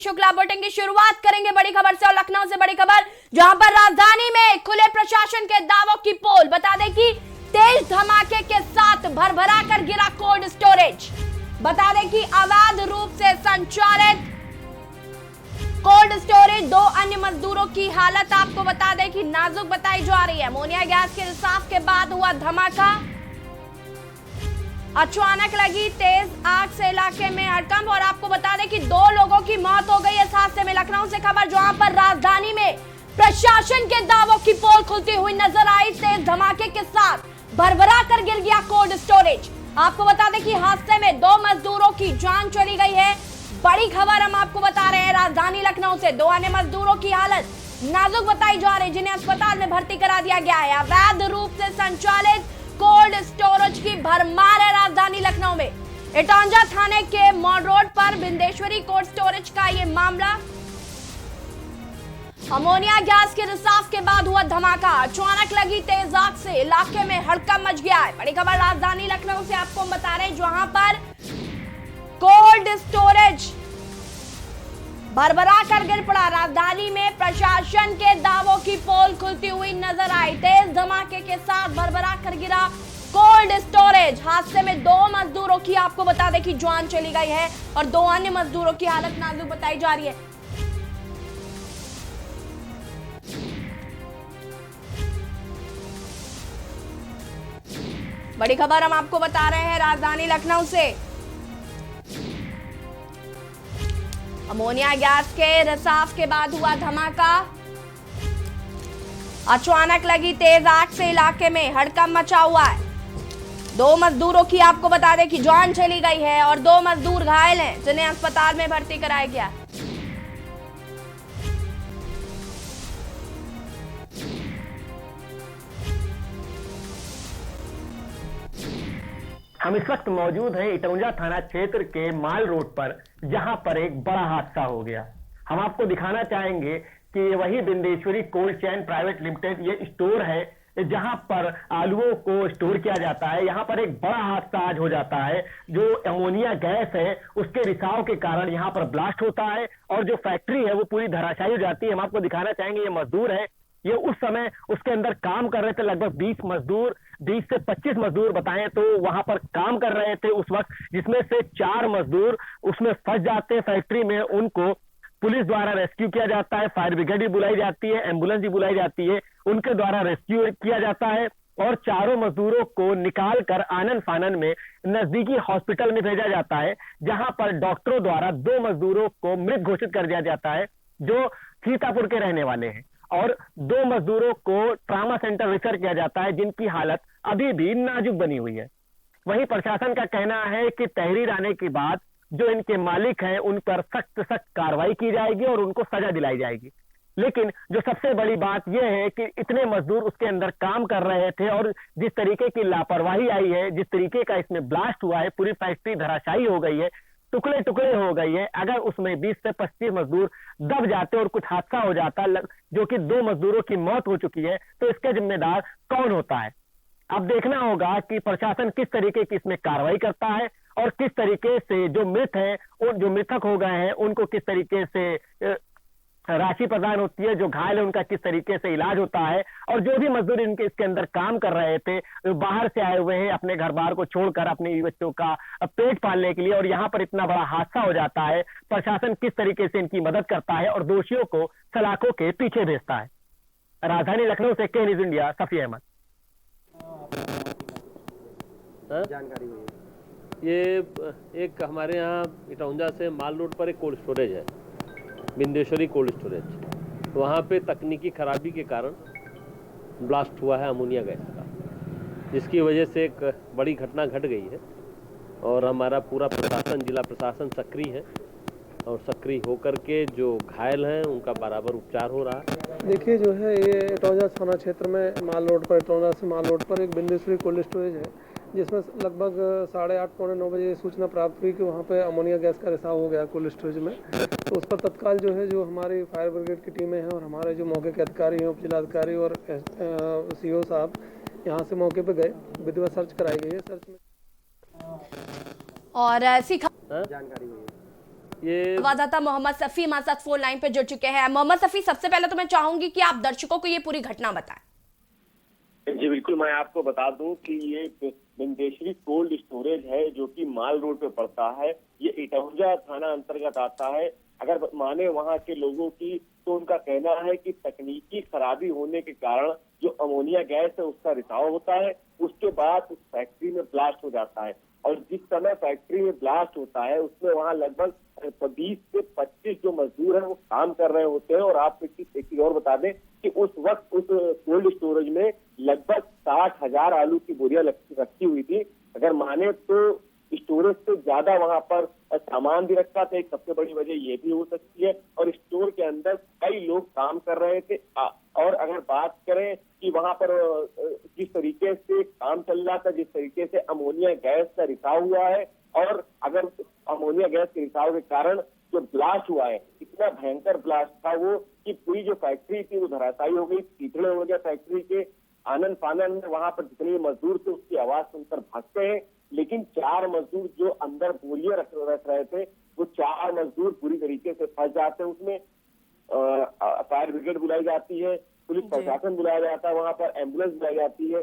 Shukla bulletin की शुरुआत करेंगे बड़ी खबर से और लखनऊ से बड़ी खबर जहां पर राजधानी में खुले प्रशासन के दावों की पोल। बता दें कि तेज धमाके के साथ भरभरा कर गिरा कोल्ड स्टोरेज। बता दें कि अवैध रूप से संचालित कोल्ड स्टोरेज, दो अन्य मजदूरों की हालत आपको बता दें कि नाजुक बताई जा रही है। अमोनिया गैस के रिसाव के बाद हुआ धमाका, अचानक लगी तेज आग से इलाके में हड़कंप। और आपको बता दें कि 2 लोगों की मौत हो गई इस हादसे में। लखनऊ से खबर जहां पर राजधानी में प्रशासन के दावों की पोल खुलती हुई नजर आई। तेज धमाके के साथ भरभरा कर गिर गया कोल्ड स्टोरेज। आपको बता दें कि हादसे में 2 मजदूरों की जान चली गई है। बड़ी खबर हम आपको बता रहे हैं राजधानी लखनऊ से। 2 अन्य मजदूरों की हालत नाजुक बताई जा रही है, जिन्हें अस्पताल में भर्ती करा दिया गया है। अवैध रूप से संचालित कोल्ड स्टोरेज की भरमार है राजधानी लखनऊ में। इटौंजा थाने के मॉल रोड पर बिंदेश्वरी कोल्ड स्टोरेज का ये मामला। अमोनिया गैस के रिसाव के बाद हुआ धमाका, अचानक लगी तेज आग से इलाके में हड़कंप मच गया है। बड़ी खबर राजधानी लखनऊ से आपको बता रहे हैं जहां पर कोल्ड स्टोरेज भरभरा कर गिर पड़ा। राजधानी में प्रशासन के दावों की पोल खुलती हुई नजर आई। तेज धमाके के साथ भरभरा कर गिरा कोल्ड स्टोरेज। हादसे में 2 मजदूरों की आपको बता दें कि जान चली गई है और 2 अन्य मजदूरों की हालत नाजुक बताई जा रही है। बड़ी खबर हम आपको बता रहे हैं राजधानी लखनऊ से। अमोनिया गैस के रिसाव के बाद हुआ धमाका, अचानक लगी तेज आग से इलाके में हड़कंप मचा हुआ है। 2 मजदूरों की आपको बता दें कि जान चली गई है और 2 मजदूर घायल हैं, जिन्हें अस्पताल में भर्ती कराया गया। हम इस वक्त मौजूद हैं इटौंजा थाना क्षेत्र के माल रोड पर, जहां पर एक बड़ा हादसा हो गया। हम आपको दिखाना चाहेंगे कि वही Bindeshwari cold chain private limited ये स्टोर है, जहां पर आलूओं को स्टोर किया जाता है। यहां पर एक बड़ा हादसा आज हो जाता है। जो अमोनिया गैस है उसके रिसाव के कारण यहां पर ब्लास्ट होता है और जो फैक्ट्री है वो पूरी धराशायी हो जाती है। हम आपको दिखाना चाहेंगे, ये मजदूर है, ये उस समय उसके अंदर काम कर रहे थे। लगभग 20 से 25 मजदूर बताएं तो वहां पर काम कर रहे थे उस वक्त, जिसमें से 4 मजदूर उसमें फंस जाते हैं फैक्ट्री में। उनको पुलिस द्वारा रेस्क्यू किया जाता है, फायर ब्रिगेड भी बुलाई जाती है, एम्बुलेंस भी बुलाई जाती है, उनके द्वारा रेस्क्यू किया जाता है और चारों मजदूरों को निकाल कर आनन फानन में नजदीकी हॉस्पिटल में भेजा जाता है, जहां पर डॉक्टरों द्वारा 2 मजदूरों को मृत घोषित कर दिया जाता है, जो सीतापुर के रहने वाले हैं, और 2 मजदूरों को ट्रामा सेंटर रेफर किया जाता है, जिनकी हालत अभी भी नाजुक बनी हुई है। वहीं प्रशासन का कहना है कि तहरीर आने के बाद जो इनके मालिक हैं उन पर सख्त कार्रवाई की जाएगी और उनको सजा दिलाई जाएगी। लेकिन जो सबसे बड़ी बात यह है कि इतने मजदूर उसके अंदर काम कर रहे थे और जिस तरीके की लापरवाही आई है, जिस तरीके का इसमें ब्लास्ट हुआ है, पूरी फैक्ट्री धराशायी हो गई है, टुकड़े टुकड़े हो गई है। अगर उसमें 20 से 25 मजदूर दब जाते और कुछ हादसा हो जाता, जो कि 2 मजदूरों की मौत हो चुकी है, तो इसका जिम्मेदार कौन होता है? अब देखना होगा कि प्रशासन किस तरीके की इसमें कार्रवाई करता है और किस तरीके से जो मृत हैं और जो मृतक हो गए हैं उनको किस तरीके से राशि प्रदान होती है, जो घायल है उनका किस तरीके से इलाज होता है, और जो भी मजदूर इनके इसके अंदर काम कर रहे थे, बाहर से आए हुए हैं अपने घर बार को छोड़कर अपने बच्चों का पेट पालने के लिए, और यहाँ पर इतना बड़ा हादसा हो जाता है, प्रशासन किस तरीके से इनकी मदद करता है और दोषियों को सलाखों के पीछे भेजता है। राजधानी लखनऊ से के न्यूज़ इंडिया, सफी अहमद। जानकारी हुई है, ये एक हमारे यहाँ इटौंजा से माल रोड पर एक कोल्ड स्टोरेज है, बिंदेश्वरी कोल्ड स्टोरेज। वहाँ पे तकनीकी खराबी के कारण ब्लास्ट हुआ है अमोनिया गैस का, जिसकी वजह से एक बड़ी घटना घट गई है और हमारा पूरा प्रशासन, जिला प्रशासन सक्रिय है और सक्रिय होकर के जो घायल हैं उनका बराबर उपचार हो रहा है। देखिए, जो है ये इटौंजा थाना क्षेत्र में माल रोड पर, इटौंजा से माल रोड पर एक बिंदेश्वरी कोल्ड स्टोरेज है, जिसमें लगभग 8:30 पौने 9 बजे सूचना प्राप्त हुई कि वहाँ पे अमोनिया गैस का रिसाव हो गया कोल्ड स्टोरेज में। तो उस पर तत्काल जो है, जो हमारी फायर ब्रिगेड की टीमें हैं और हमारे जो मौके के अधिकारी हैं, उप जिलाधिकारी और CO साहब यहाँ से मौके पे गए, विधिवत सर्च कराई गई है। सर्च में और जानकारी हुई है, ये संवाददाता मोहम्मद सफी हमारे साथ फोन लाइन पे जुड़ चुके हैं। मोहम्मद सफी, सबसे पहले तो मैं चाहूंगी कि आप दर्शकों को ये पूरी घटना बताएं। जी बिल्कुल, मैं आपको बता दूं कि ये बिंदेश्वरी कोल्ड स्टोरेज है जो कि माल रोड पे पड़ता है। ये इटौंजा थाना अंतर्गत आता है। अगर माने वहां के लोगों की तो उनका कहना है कि तकनीकी खराबी होने के कारण जो अमोनिया गैस है उसका रिसाव होता है, उसके बाद उस फैक्ट्री में ब्लास्ट हो जाता है। और जिस समय फैक्ट्री में ब्लास्ट होता है उसमें वहां लगभग 20 से 25 जो मजदूर हैं वो काम कर रहे होते हैं। और आप एक चीज और बता दें कि उस वक्त उस कोल्ड स्टोरेज में लगभग 60,000 आलू की बोरियां रखी हुई थी। अगर माने तो स्टोरेज से ज्यादा वहां पर सामान भी रखा था। एक सबसे बड़ी वजह ये भी हो सकती है। और स्टोर के अंदर कई लोग काम कर रहे थे। और अगर बात करें कि वहां पर जिस तरीके से काम चल रहा था, जिस तरीके से अमोनिया गैस का रिसाव हुआ है, और अगर अमोनिया गैस के रिसाव के कारण जो ब्लास्ट हुआ है, इतना भयंकर ब्लास्ट था वो कि पूरी जो फैक्ट्री थी वो धराशायी हो गई, कीचड़े हो गया फैक्ट्री के। आनन फानन में वहां पर जितने मजदूर थे उसकी आवाज सुनकर भागते हैं। लेकिन 4 मजदूर जो अंदर बोरियां रख रहे थे वो 4 मजदूर पूरी तरीके से फंस जाते हैं उसमें। फायर ब्रिगेड बुलाई जाती है, पुलिस प्रशासन बुलाया जाता है, वहां पर एम्बुलेंस बुलाई जाती है,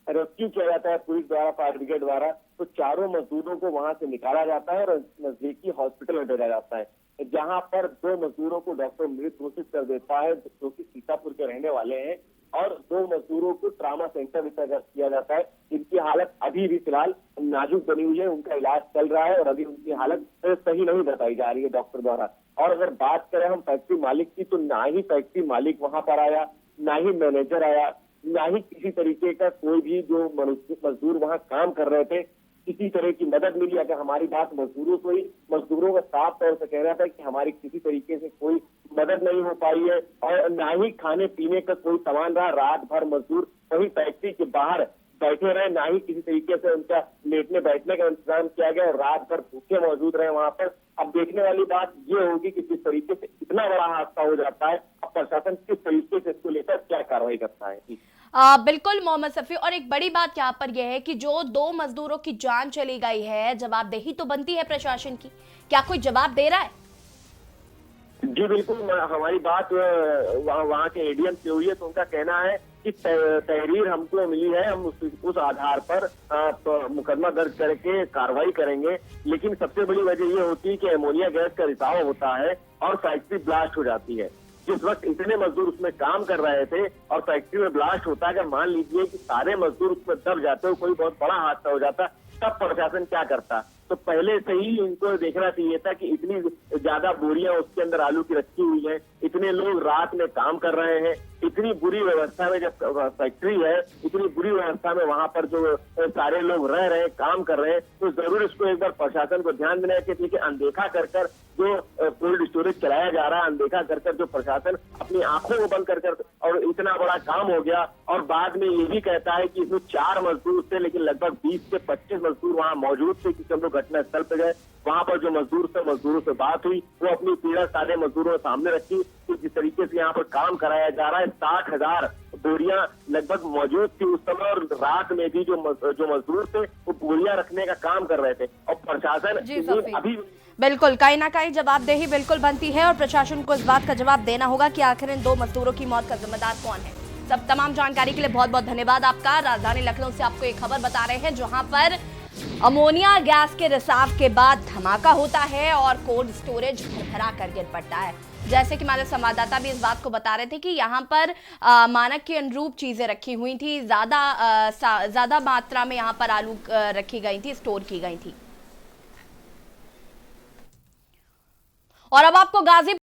रेस्क्यू किया जाता है पुलिस द्वारा, फायर ब्रिगेड द्वारा। तो चारों मजदूरों को वहां से निकाला जाता है और नजदीकी हॉस्पिटल में भेजा जाता है, जहां पर 2 मजदूरों को डॉक्टर मृत घोषित कर देता है जो कि सीतापुर के रहने वाले हैं। और 2 मजदूरों को ट्रामा सेंटर में किया जाता है, जिनकी हालत अभी भी फिलहाल नाजुक बनी हुई है। उनका इलाज चल रहा है और अभी उनकी हालत सही नहीं बताई जा रही है डॉक्टर द्वारा। और अगर बात करें हम फैक्ट्री मालिक की, तो ना ही फैक्ट्री मालिक वहां पर आया, ना ही मैनेजर आया, ना ही किसी तरीके का कोई भी जो मजदूर वहां काम कर रहे थे किसी तरह की मदद मिली। अगर हमारी बात मजदूरों को ही, मजदूरों का साफ तौर से कह रहा था कि हमारी किसी तरीके से कोई मदद नहीं हो पाई है और ना ही खाने पीने का कोई सामान रहा। रात भर मजदूर वही फैक्ट्री के बाहर बैठे रहे, ना ही किसी तरीके से उनका लेटने बैठने का इंतजाम किया गया और रात भर भूखे मौजूद रहे वहां पर। अब देखने वाली बात ये होगी कि किस तरीके से इतना बड़ा हादसा हो जाता है, अब प्रशासन किस तरीके से इसको लेकर क्या कार्रवाई करता है। बिल्कुल मोहम्मद सफी, और एक बड़ी बात यहाँ पर यह है कि जो 2 मजदूरों की जान चली गई है, जवाबदेही तो बनती है प्रशासन की। क्या कोई जवाब दे रहा है? जी बिल्कुल, हमारी बात वहाँ के एडीएम से हुई है तो उनका कहना है कि तहरीर हमको मिली है, हम उस आधार पर मुकदमा दर्ज करके कार्रवाई करेंगे। लेकिन सबसे बड़ी वजह ये होती है कि अमोनिया गैस का रिसाव होता है और फैक्ट्री ब्लास्ट हो जाती है। जिस वक्त इतने मजदूर उसमें काम कर रहे थे और फैक्ट्री में ब्लास्ट होता है, अगर मान लीजिए कि सारे मजदूर उसमें दब जाते हो, कोई बहुत बड़ा हादसा हो जाता, तब प्रशासन क्या करता? तो पहले से ही इनको देखना चाहिए था कि इतनी ज्यादा बोरियां उसके अंदर आलू की रखी हुई है, इतने लोग रात में काम कर रहे हैं, इतनी बुरी व्यवस्था में जब फैक्ट्री है, इतनी बुरी व्यवस्था में वहां पर जो सारे लोग रह रहे हैं, काम कर रहे हैं, तो जरूर इसको एक बार प्रशासन को ध्यान देना है कि अनदेखा कर जो कोल्ड स्टोरेज चलाया जा रहा है, अनदेखा कर जो प्रशासन अपनी आंखों को बंद कर और इतना बड़ा काम हो गया। और बाद में ये भी कहता है कि इसमें 4 मजदूर थे, लेकिन लगभग 20 से 25 मजदूर वहां मौजूद थे कि हम लोग घटना स्थल पे गए। वहां पर जो मजदूर थे, मजदूरों से बात हुई, वो अपनी पीड़ा सारे मजदूरों के सामने रखी कि जिस तरीके से यहाँ पर काम कराया जा रहा है। 60,000 बोरियां लगभग मौजूद थी उस समय, और रात में भी जो मजदूर थे वो बोरियां रखने का काम कर रहे थे। और प्रशासन अभी बिल्कुल कहीं ना कहीं जवाबदेही बिल्कुल बनती है और प्रशासन को इस बात का जवाब देना होगा कि आखिर इन 2 मजदूरों की मौत का जिम्मेदार कौन है। सब तमाम जानकारी के लिए बहुत बहुत धन्यवाद आपका। राजधानी लखनऊ से आपको एक खबर बता रहे हैं जहां पर अमोनिया गैस के रिसाव के बाद धमाका होता है और कोल्ड स्टोरेज भरभरा कर गिर पड़ता है। जैसे कि हमारे संवाददाता भी इस बात को बता रहे थे कि यहाँ पर मानक के अनुरूप चीजें रखी हुई थी, ज्यादा मात्रा में यहाँ पर आलू रखी गई थी, स्टोर की गई थी। और अब आपको गाजीपुर